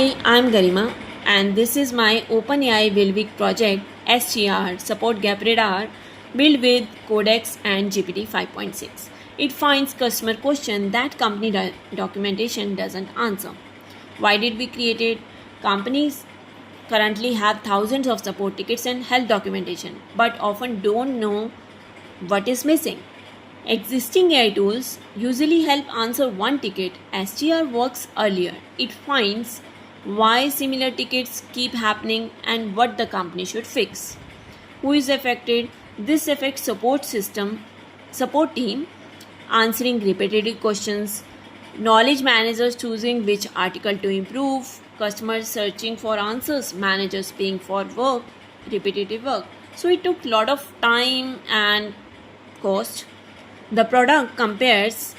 Hi, I'm Garima, and this is my OpenAI Wilvik project SGR Support Gap Radar built with Codex and GPT 5.6. It finds customer question that company documentation doesn't answer. Why did we create it? Companies currently have thousands of support tickets and health documentation, but often don't know what is missing. Existing AI tools usually help answer one ticket. SGR works earlier. It finds why similar tickets keep happening and what the company should fix. Who is affected? This affects support team answering repetitive questions, knowledge managers choosing which article to improve, customers searching for answers, managers paying for repetitive work. So it took a lot of time and cost. The product compares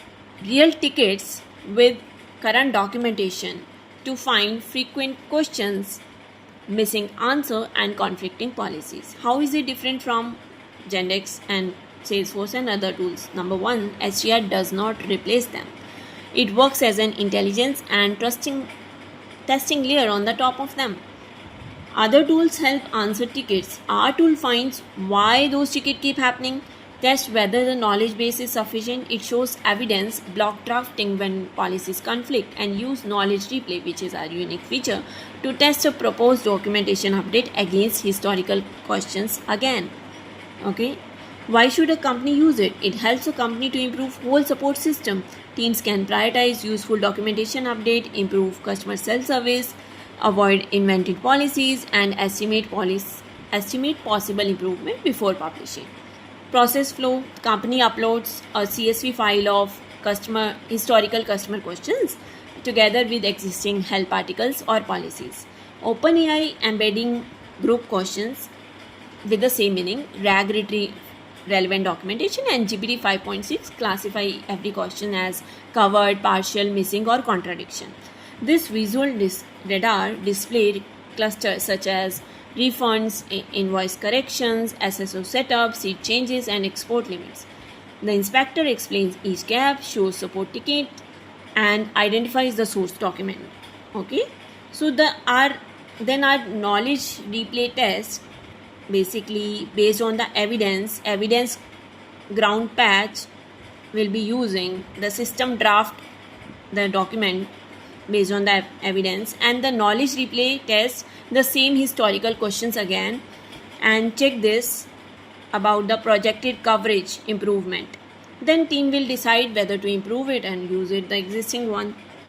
real tickets with current documentation to find frequent questions, missing answer, and conflicting policies. How is it different from Gendex and Salesforce and other tools? Number one, SGR does not replace them. It works as an intelligence and testing layer on the top of them. Other tools help answer tickets. Our tool finds why those tickets keep happening, test whether the knowledge base is sufficient. It shows evidence, block drafting when policies conflict, and use knowledge replay, which is our unique feature, to test a proposed documentation update against historical questions again. Okay. Why should a company use it? It helps a company to improve whole support system. Teams can prioritize useful documentation update, improve customer self-service, avoid invented policies, and estimate possible improvement before publishing. Process flow: company uploads a CSV file of historical customer questions together with existing help articles or policies. OpenAI embedding group questions with the same meaning, RAG retrieve relevant documentation, and GPT 5.6 classify every question as covered, partial, missing, or contradiction. This visual radar display clusters such as refunds, invoice corrections, SSO setup, seat changes, and export limits. The inspector explains each gap, shows support ticket, and identifies the source document. Okay, so our knowledge replay test, basically based on the evidence ground patch will be using the system draft the document based on the evidence, and the knowledge replay test the same historical questions again and check this about the projected coverage improvement. Then team will decide whether to improve it and use it the existing one.